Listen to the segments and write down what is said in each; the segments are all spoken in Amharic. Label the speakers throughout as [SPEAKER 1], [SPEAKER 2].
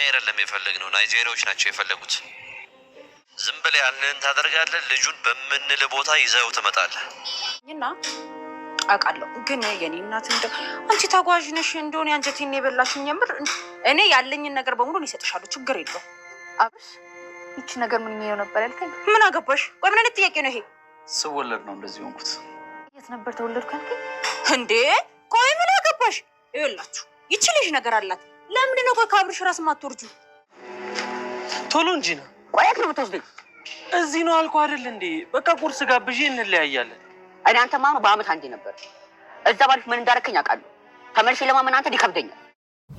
[SPEAKER 1] አይደለም የፈለግነው ናይጄሪያዎች ናቸው የፈለጉት። ዝም ብለህ ያንን ታደርጋለህ፣ ልጁን በምንል ቦታ ይዘው ትመጣለህ
[SPEAKER 2] እና አውቃለሁ። ግን የኔ እናት አንቺ ተጓዥ ነሽ እንደሆነ አንጀቴን የበላሽኝ የምር እኔ ያለኝን ነገር በሙሉ ይሰጥሻለሁ፣ ችግር የለው።
[SPEAKER 3] አብሽ ይቺ ነገር ምን ነው ነበር ያልከኝ?
[SPEAKER 2] ምን አገባሽ? ቆይ ምን አይነት ጥያቄ ነው ይሄ?
[SPEAKER 1] ስወለድ ነው እንደዚህ ሆንኩት።
[SPEAKER 3] የት ነበር ተወለድኩ ያልከኝ
[SPEAKER 2] እንዴ? ቆይ ምን አገባሽ? ይኸውላችሁ ይቺ ልጅ ነገር አላት። ለምንድን ነው ቆይ ከአብርሽ ራስ ማትወርጁ?
[SPEAKER 1] ቶሎ እንጂ ነው።
[SPEAKER 2] ቆይ የት ነው የምትወስደኝ?
[SPEAKER 1] እዚህ ነው አልኩህ አይደል እንዴ? በቃ ቁርስ ጋብዤ እንለያያለን።
[SPEAKER 2] እኔ አንተ ማኑ በአመት አንዴ ነበር እዛ ባልሽ ምን እንዳረከኝ አውቃለሁ። ተመልሼ ለማመን አንተ ይከብደኛል።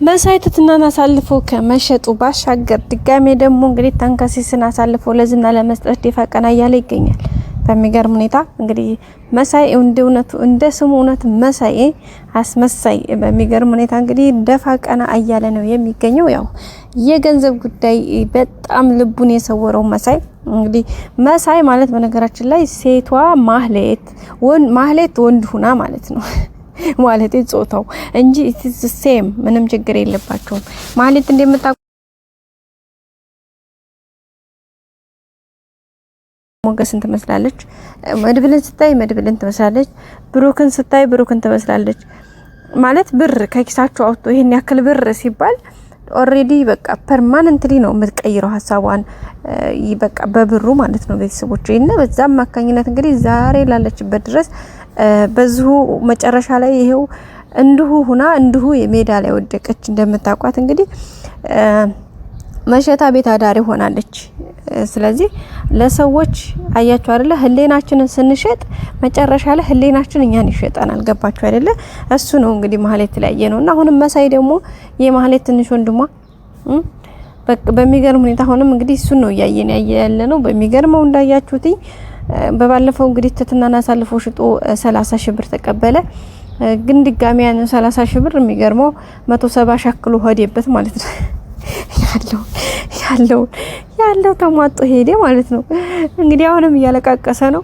[SPEAKER 4] መሳይ ትትናን አሳልፎ ከመሸጡ ባሻገር ድጋሜ ደግሞ እንግዲህ ታንካሲስን አሳልፎ ለዝና ለመስጠት ደፋ ቀና እያለ ይገኛል። በሚገርም ሁኔታ እንግዲህ መሳይ እንደውነቱ እንደ ስሙ እውነት መሳይ አስመሳይ በሚገርም ሁኔታ እንግዲህ ደፋ ቀና እያለ ነው የሚገኘው። ያው የገንዘብ ጉዳይ በጣም ልቡን የሰወረው መሳይ እንግዲህ መሳይ ማለት በነገራችን ላይ ሴቷ ማህሌት ወንድ ሁና ማለት ነው ማለት ጾታው እንጂ ኢትስ ሴም ምንም ችግር የለባቸውም። ማህሌት እንደምታውቁ ሞገስን ትመስላለች፣ መድብልን ስታይ መድብልን ትመስላለች፣ ብሩክን ስታይ ብሩክን ትመስላለች። ማለት ብር ከኪሳቸው አውጥቶ ይሄን ያክል ብር ሲባል ኦሬዲ በቃ ፐርማነንትሊ ነው የምትቀይረው ሀሳቧን በቃ በብሩ ማለት ነው ቤተሰቦች። እና በዛም ማካኝነት እንግዲህ ዛሬ ላለችበት ድረስ በዚሁ መጨረሻ ላይ ይሄው እንዲሁ ሁና እንዲሁ የሜዳ ላይ ወደቀች። እንደምታውቋት እንግዲህ መሸታ ቤት አዳሪ ሆናለች። ስለዚህ ለሰዎች አያችሁ አይደለ ህሌናችንን ስንሸጥ መጨረሻ ላይ ህሌናችን እኛን ይሸጣናል። ገባችሁ አይደለ? እሱ ነው እንግዲህ ማህሌት ላይ ነውና አሁንም መሳይ ደግሞ የማህሌት ትንሽ ወንድሟ በሚገርም ሁኔታ አሁንም እንግዲህ እሱ ነው ያየን ያለ ነው። በሚገርመው እንዳያችሁት በባለፈው እንግዲህ ትትናን አሳልፎ ሽጦ 30 ሺህ ብር ተቀበለ። ግን ድጋሚ ያን 30 ሺህ ብር የሚገርመው 170 ሻክሎ ሆዴበት ማለት ነው ያለው ተሟጦ ሄደ ማለት ነው። እንግዲህ አሁንም እያለቃቀሰ ነው።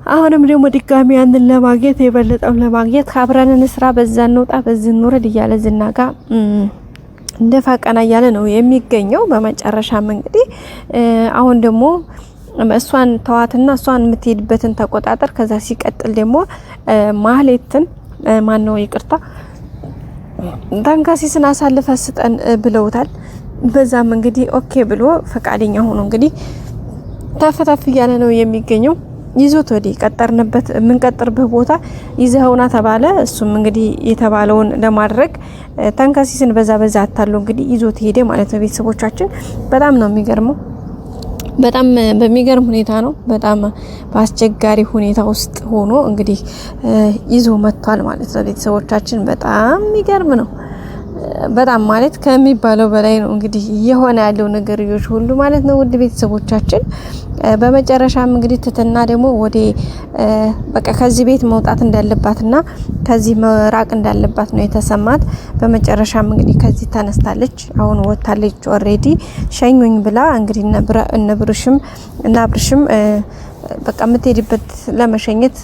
[SPEAKER 4] አሁንም ደግሞ ድጋሚ ያንን ለማግኘት የበለጠም ለማግኘት አብረን ስራ በዛን እንውጣ በዝን ኑረድ እያለ ዝናጋ እንደፋቀና እያለ ነው የሚገኘው። በመጨረሻም እንግዲህ አሁን ደግሞ እሷን ተዋትና እሷን የምትሄድበትን ተቆጣጠር። ከዛ ሲቀጥል ደግሞ ማህሌትን ማነው ይቅርታ ታንካሲስን አሳልፈ ስጠን ብለውታል። በዛም እንግዲህ ኦኬ ብሎ ፈቃደኛ ሆኖ እንግዲህ ተፈታፍ እያለ ነው የሚገኘው። ይዞት ወዲ ቀጠርንበት የምንቀጥርበት ቦታ ይዘውና ተባለ። እሱም እንግዲህ የተባለውን ለማድረግ ታንካሲስን በዛ አታሉ እንግዲህ ይዞት ሄደ ማለት ነው። ቤተሰቦቻችን በጣም ነው የሚገርመው። በጣም በሚገርም ሁኔታ ነው። በጣም በአስቸጋሪ ሁኔታ ውስጥ ሆኖ እንግዲህ ይዞ መጥቷል ማለት ነው። ቤተሰቦቻችን በጣም የሚገርም ነው። በጣም ማለት ከሚባለው በላይ ነው እንግዲህ የሆነ ያለው ነገርዮች ሁሉ ማለት ነው። ውድ ቤተሰቦቻችን በመጨረሻም እንግዲህ ትትና ደግሞ ወደ በቃ ከዚህ ቤት መውጣት እንዳለባትና ከዚህ መራቅ እንዳለባት ነው የተሰማት። በመጨረሻም እንግዲህ ከዚህ ተነስታለች። አሁን ወጣለች ኦሬዲ ሸኙኝ ብላ እንግዲህ እና አብርሽም በቃ የምትሄድበት ለመሸኘት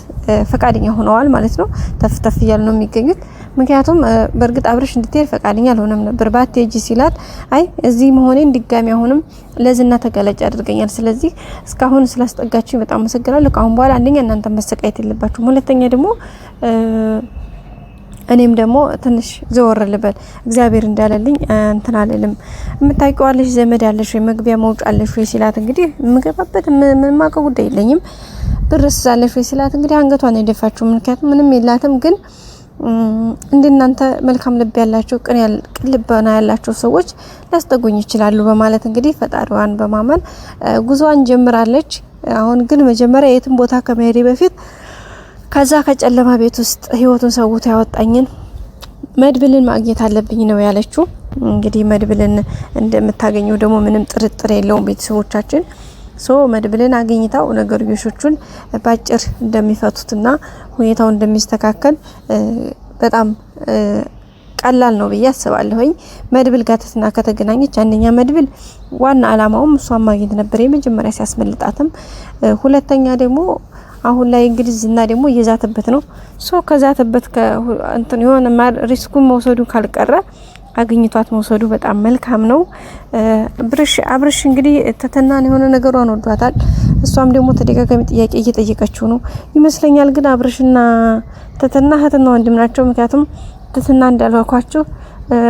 [SPEAKER 4] ፈቃደኛ ሆነዋል ማለት ነው። ተፍተፍ እያሉ ነው የሚገኙት። ምክንያቱም በእርግጥ አብርሽ እንድትሄድ ፈቃደኛ አልሆነም ነበር። ባትሄጂ ሲላት አይ እዚህ መሆኔን ድጋሚ አሁንም ለዝና ተገለጭ አድርገኛል። ስለዚህ እስካሁን ስላስጠጋችሁ በጣም አመሰግናለሁ። ካሁን በኋላ አንደኛ እናንተ መሰቃየት የለባችሁም፣ ሁለተኛ ደግሞ እኔም ደግሞ ትንሽ ዘወር ልበል እግዚአብሔር እንዳለልኝ እንትን አለልም። የምታውቂዋለሽ ዘመድ ያለሽ ወይ መግቢያ መውጫ አለሽ ወይ ሲላት እንግዲህ የምገባበት ምን ማቀው ጉዳይ የለኝም ብርስ አለሽ ወይ ሲላት እንግዲህ አንገቷን የደፋችው ምክንያቱም ምንም የላትም። ግን እንደናንተ መልካም ልብ ያላቸው ቅን ልብና ያላቸው ሰዎች ሊያስጠጉኝ ይችላሉ በማለት እንግዲህ ፈጣሪዋን በማመን ጉዟን ጀምራለች። አሁን ግን መጀመሪያ የትም ቦታ ከመሄዴ በፊት ከዛ ከጨለማ ቤት ውስጥ ህይወቱን ሰውቶ ያወጣኝን መድብልን ማግኘት አለብኝ ነው ያለችው። እንግዲህ መድብልን እንደምታገኘው ደግሞ ምንም ጥርጥር የለውም ቤተሰቦቻችን። መድብልን አግኝታው ነገርዮሾቹን ባጭር እንደሚፈቱትና ሁኔታው እንደሚስተካከል በጣም ቀላል ነው ብዬ አስባለሁኝ። መድብል ጋር ትትና ከተገናኘች አንደኛ መድብል ዋና አላማውም እሷን ማግኘት ነበር የመጀመሪያ ሲያስመልጣትም፣ ሁለተኛ ደግሞ አሁን ላይ እንግዲህ ዝና ደግሞ እየዛተበት ነው። ከዛተበት እንትን የሆነ ሪስኩን መውሰዱ ካልቀረ አግኝቷት መውሰዱ በጣም መልካም ነው። አብርሽ እንግዲህ ትትናን የሆነ ነገሯን ወዷታል። እሷም ደግሞ ተደጋጋሚ ጥያቄ እየጠየቀችው ነው ይመስለኛል። ግን አብርሽና ትትና እህትና ወንድም ናቸው። ምክንያቱም ትትና እንዳልኳችሁ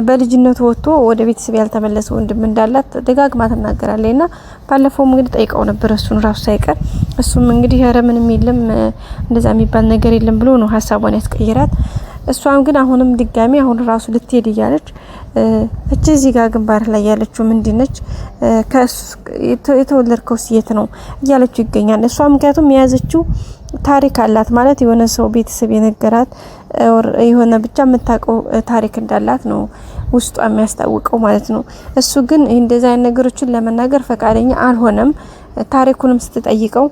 [SPEAKER 4] በልጅነቱ ወጥቶ ወደ ቤተሰብ ያልተመለሰ ወንድም እንዳላት ደጋግማ ትናገራለችና ባለፈውም እንግዲህ ጠይቀው ነበር እሱን ራሱ ሳይቀር። እሱም እንግዲህ ኧረ ምንም የለም እንደዛ የሚባል ነገር የለም ብሎ ነው ሀሳቧን ያስቀይራት። እሷም ግን አሁንም ድጋሚ አሁን ራሱ ልትሄድ እያለች እዚህ ጋር ግንባር ላይ ያለችው ምንድነች የተወለድከው የት ነው እያለችው ይገኛል። እሷ ምክንያቱም የያዘችው ታሪክ አላት ማለት የሆነ ሰው ቤተሰብ የነገራት የሆነ ብቻ የምታውቀው ታሪክ እንዳላት ነው ውስጧ የሚያስታውቀው ማለት ነው። እሱ ግን እንደዛ አይነት ነገሮችን ለመናገር ፈቃደኛ አልሆነም። ታሪኩንም ስትጠይቀው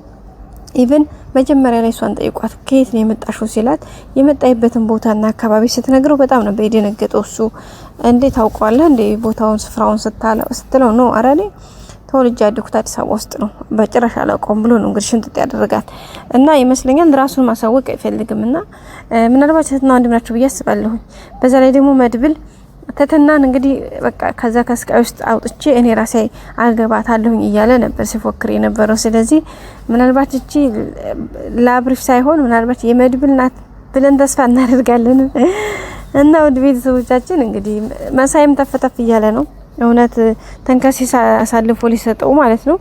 [SPEAKER 4] ኢቭን መጀመሪያ ላይ እሷን ጠይቋት ከየት ነው የመጣሽው ሲላት የመጣይበትን ቦታና አካባቢ ስትነግረው በጣም ነበር የደነገጠው። እሱ እንዴት ታውቀዋለህ እንዴ ቦታውን ስፍራውን ስትለው ነው አራኔ ተወልጄ ያደኩት አዲስ አበባ ውስጥ ነው በጭራሽ አላውቀውም ብሎ ነው እንግዲህ ሽንጥጥ ያደረጋት እና ይመስለኛል ራሱን ማሳወቅ አይፈልግምና ምናልባት እህትና ወንድም ናቸው ብዬ አስባለሁ። በዛ ላይ ደግሞ መድብል ትትናን እንግዲህ በቃ ከዛ ከስቃይ ውስጥ አውጥቼ እኔ ራሴ አገባታለሁኝ እያለ ነበር ሲፎክር የነበረው። ስለዚህ ምናልባት እቺ ለአብርሽ ሳይሆን ምናልባት የመድብል ናት ብለን ተስፋ እናደርጋለን። እና ወደ ቤተሰቦቻችን እንግዲህ መሳይም ተፈተፍ እያለ ነው እውነት ተንከሲስ አሳልፎ ሊሰጠው ማለት ነው።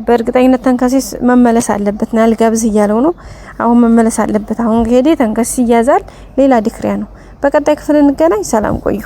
[SPEAKER 4] በእርግጠኝነት ተንከሲስ መመለስ አለበት ነው ያልጋብዝ እያለው ነው። አሁን መመለስ አለበት። አሁን ሄዴ ተንከሲስ ይያዛል ሌላ ዲክሪያ ነው። በቀጣይ ክፍል እንገናኝ። ሰላም ቆዩ።